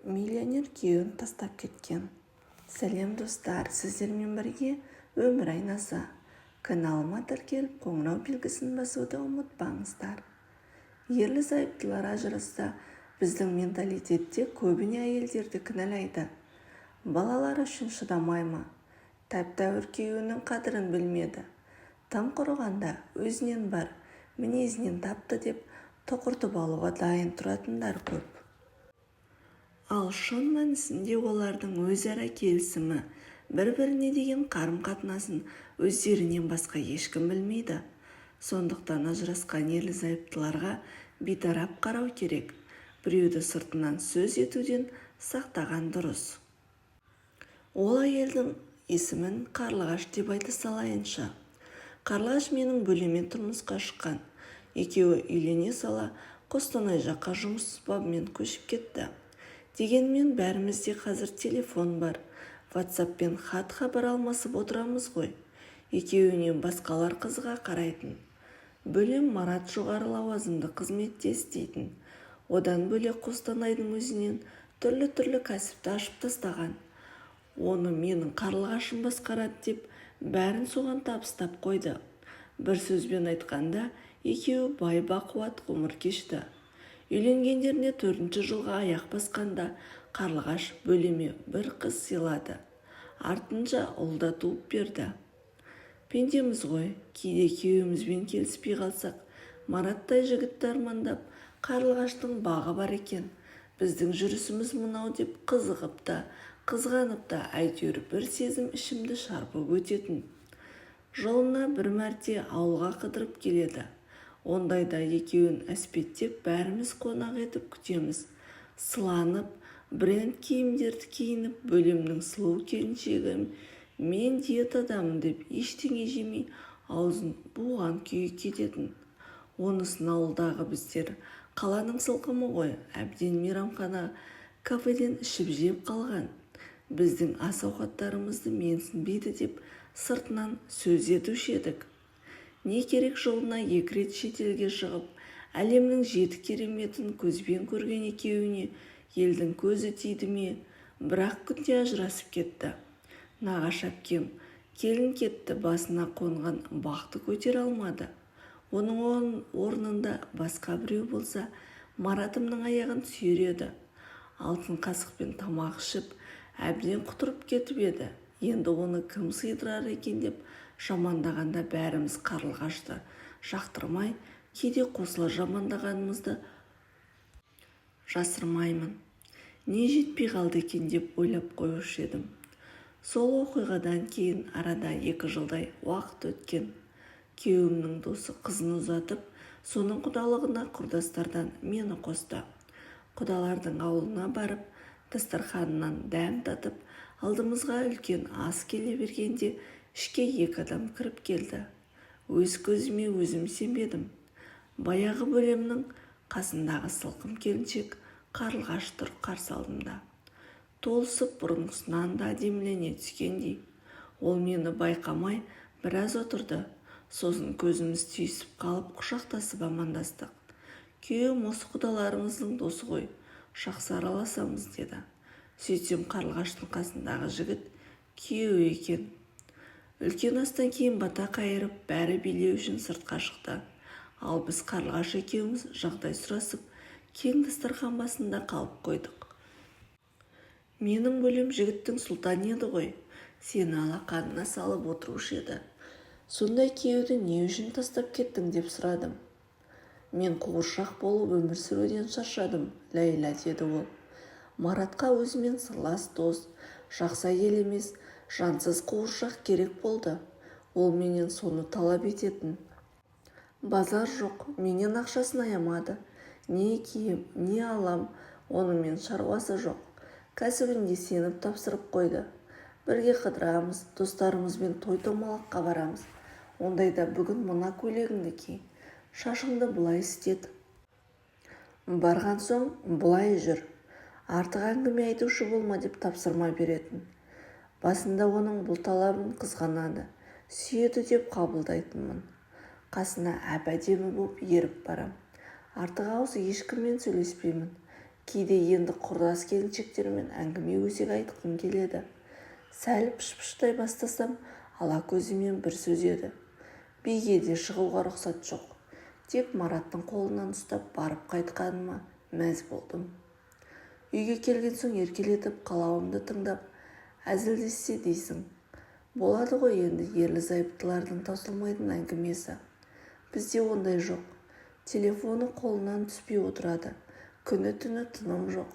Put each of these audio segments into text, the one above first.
Миллионер күйеуін тастап кеткен. Сәлем достар, сіздермен бірге өмір айнасы. Каналыма тіркеліп қоңырау белгісін басуды ұмытпаңыздар. Ерлі-зайыптылар ажырасса, біздің менталитетте көбіне әйелдерді кінәлайды. Балалар үшін шыдамай ма? Тәп-тәуір күйеуінің қадірін білмеді. Тым құрығанда өзінен бар, мінезінен тапты деп тұқыртып алуға дайын тұратындар көп. Ал шын мәнісінде олардың өзара келісімі, бір-біріне деген қарым-қатынасын өздерінен басқа ешкім білмейді. Сондықтан ажырасқан ерлі-зайыптыларға бейтарап қарау керек. Біреуді сыртынан сөз етуден сақтаған дұрыс. Ол әйелдің есімін Қарлығаш деп айта салайыншы. Қарлығаш менің бөлеме тұрмысқа шыққан. Екеуі үйлене сала Қостанай жаққа жұмыс бабымен көшіп кетті. Дегенмен бәрімізде қазір телефон бар. WhatsApp-пен хат-хабар алмасып отырамыз ғой. Екеуінен басқалар қызға қарайтын. Бөлем Марат жоғары лауазымды қызметте істейтін. Одан бөлек Қостанайдың өзінен түрлі кәсіпті ашып тастаған. Оны менің Қарлығашым басқарады деп бәрін соған табыстап қойды. Бір сөзбен айтқанда, екеуі бай-бақуат ғұмыр кешті. Үйленгендеріне 4-ші жылға аяқ басқанда Қарлығаш бөлеме бір қыз сыйлады. Артынша ұл да туып берді. Пендеміз ғой, кейде күйеуімізбен келіспей қалсақ, Мараттай жігітті армандап, Қарлығаштың бағы бар екен. Біздің жүрісіміз мынау деп қызығып та, қызғанып та, әйтеуір бір сезім ішімді шарпып өтетін. Жолына бір мәрте ауылға қыдырып келеді. Ондайда екеуін әспеттеп бәріміз қонақ етіп күтеміз. Сыланып, бренд киімдерді киініп, бөлемнің сұлу келіншегі мен диет адамын деп ештеңе жемей аузын буған күйі кететін. Онысын ауылдағы біздер қаланың сылқымы ғой, әбден мейрамхана кафеден ішіп жеп қалған. Біздің ас-ауқаттарымызды менсінбейді деп сыртынан сөз етуші едік. Не керек жолына 2 рет шетелге шығып, әлемнің 7 кереметін көзбен көрген екеуіне елдің көзі тиді ме, бірақ күнде ажырасып кетті. Нағаш әпкем келін кетті, басына қонған бақты көтере алмады. Оның орнында басқа біреу болса, Маратымның аяғын сүйреді. Алтын қасықпен тамақ ішіп, әбден құтырып кетіп еді. Енді оны кім сыйдырар екен деп жамандағанда бәріміз Қарлығашты жақтырмай, кейде қосыла жамандағанымызды жасырмаймын. Не жетпей қалды екен деп ойлап қоюшы едім. Сол оқиғадан кейін арада 2 жылдай уақыт өткен. Күйеуімнің досы қызын ұзатып, соның құдалығына құрдастардан мені қосты. Құдалардың ауылына барып, дастарханынан дәм татып, алдымызға үлкен ас келе бергенде ішке 2 адам кіріп келді. Өз көзіме өзім сенбедім. Баяғы бөлемнің қасындағы сылқым келіншек Қарлығаш тұр қарсы алдымда. Толысып бұрынғысынан да әдемілене түскендей. Ол мені байқамай біраз отырды. Сосын көзіміз түйісіп қалып құшақтасып амандастық. Күйеуім осы құдаларымыздың досы ғой, жақсы араласамыз деді. Сөйтсем Қарлығаштың қасындағы жігіт күйеуі екен. Үлкен астан кейін бата қайырып, бәрі билеу үшін сыртқа шықты. Ал біз Қарлығаш екеуміз жағдай сұрасып, кең дастархан басында қалып қойдық. Менің бөлем жігіттің сұлтаны еді ғой, сені алақанына салып отырушы еді. Сондай күйеуді не үшін тастап кеттің деп сұрадым. Мен қуыршақ болып өмір сүруден шаршадым, Ләйла, деді ол. Маратқа өзімен сырлас дос, жақсы әйел емес, жансыз қуыршақ керек болды. Ол менен соны талап ететін. Базар жоқ, менен ақшасын аямады. Не киім, не алам, онымен шаруасы жоқ. Кәсібінде сеніп тапсырып қойды. Бірге қыдырамыз, достарымызбен той-томалаққа барамыз. Ондайда бүгін мына көйлегіңді ки, шашыңды бұлай істет. Барған соң бұлай жүр. Артық әңгіме айтушы болма деп тапсырма беретін. Басында оның бұл талабын қызғанады, сүйеді деп қабылдайтынмын. Қасына әп-әдемі боп еріп барам. Артық ауыз ешкіммен сөйлеспеймін. Кейде енді құрдас келіншектермен әңгіме өсек айтқым келеді. Сәл пыш-пыштай бастасам, ала көзімен бір сөз еді. Биге де шығуға рұқсат жоқ. Тек Мараттың қолынан ұстап барып қайтқаныма мәз болдым. Үйге келген соң еркелетіп қалауымды тыңдап әзілдессе дейсің. Болады ғой енді ерлі-зайыптылардың таусылмайтын әңгімесі. Бізде ондай жоқ. Телефоны қолынан түспей отырады. Күні-түні тыным жоқ.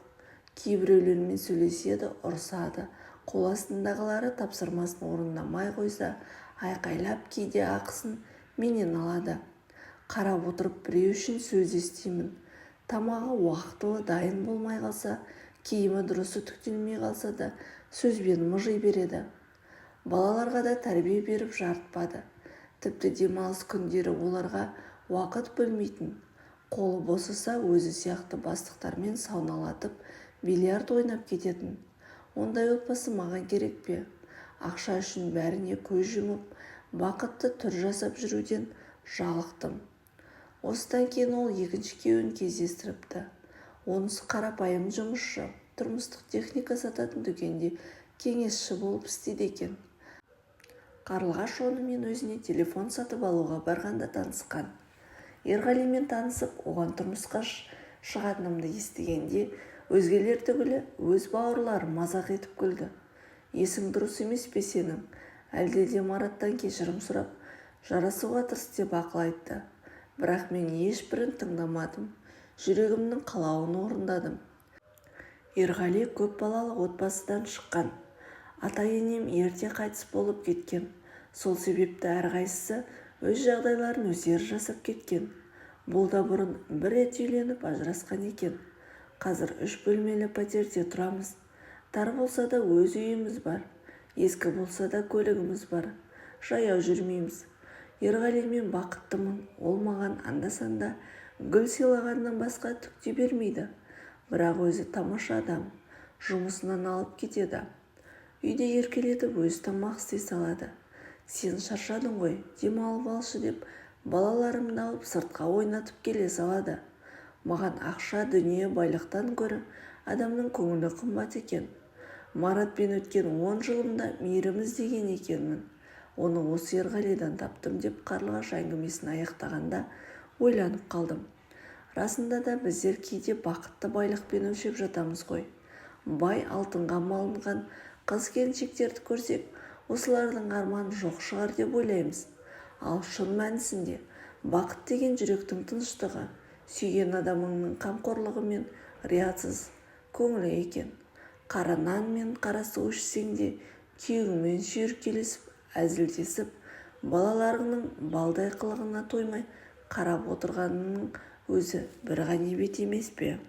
Кейбіреулермен сөйлеседі, ұрсады. Қол астындағылары тапсырмасын орындамай қойса, айқайлап кейде ақысын менен алады. Қарап отырып біреу үшін сөз естимін. Тамағы уақытылы дайын болмай қалса, киімі дұрысы түктелмей қалса да сөзбен мыжи береді. Балаларға да тәрбие беріп жарытпады. Тіпті демалыс күндері оларға уақыт бөлмейтін. Қолы босаса өзі сияқты бастықтармен сауналатып, бильярд ойнап кететін. Ондай отбасы маған керек пе? Ақша үшін бәріне көз жұмып, бақытты түр жасап жүруден жалықтым. Осыдан кейін ол екінші күйеуін кездестіріпті. Онысы қарапайым жұмысшы, тұрмыстық техника сататын дүкенде кеңесші болып істейді екен. Қарлығаш онымен өзіне телефон сатып алуға барғанда танысқан. Ерғалимен танысып, оған тұрмысқа шығатынымды естігенде, өзгелер түгілі өз бауырларым мазақ етіп күлді. Есің дұрыс емес пе сенің? Әлде де Мараттан кешірім сұрап, жарасуға тырыс деп ақыл айтты. Бірақ мен ешбірін тыңдамадым. Жүрегімнің қалауын орындадым. Ерғали көп балалы отбасыдан шыққан. Ата-енем ерте қайтыс болып кеткен. Сол себепті әрқайсысы өз жағдайларын өздері жасап кеткен. Бұл да бұрын бір рет үйленіп ажырасқан екен. Қазір 3 бөлмелі пәтерде тұрамыз. Тар болса да өз үйіміз бар. Ескі болса да көлігіміз бар. Жаяу жүрмейміз. Ерғалимен бақыттымын. Ол маған анда-санда гүл сыйлағаннан басқа түк те бермейді. Бірақ өзі тамаша адам. Жұмысынан алып кетеді. Үйде еркелетіп өз тамақ істей салады. Сен шаршадың ғой, демалып алшы деп балаларымды алып сыртқа ойнатып келе салады. Маған ақша, дүние, байлықтан гөрі адамның көңілі қымбат екен. Маратпен өткен 10 жылымда мейірім іздеген екенмін. Оны осы Ерғалидан таптым деп Қарлығаш әңгімесін аяқтағанда ойланып қалдым. Расында да біздер кейде бақытты байлықпен өлшеп жатамыз ғой. Бай алтынға малынған қыз-келіншектерді көрсек, осылардың арманы жоқ шығар деп ойлаймыз. Ал шын мәнісінде бақыт деген жүректің тыныштығы, сүйген адамыңның қамқорлығы мен риятсыз көңілі екен. Қара нан мен қара су ішсең де, күйеуіңмен шүйіркелесіп, әзілдесіп, балаларыңның балдай қылығына тоймай қарап отырғанының өзі бір ғанибет емес пе?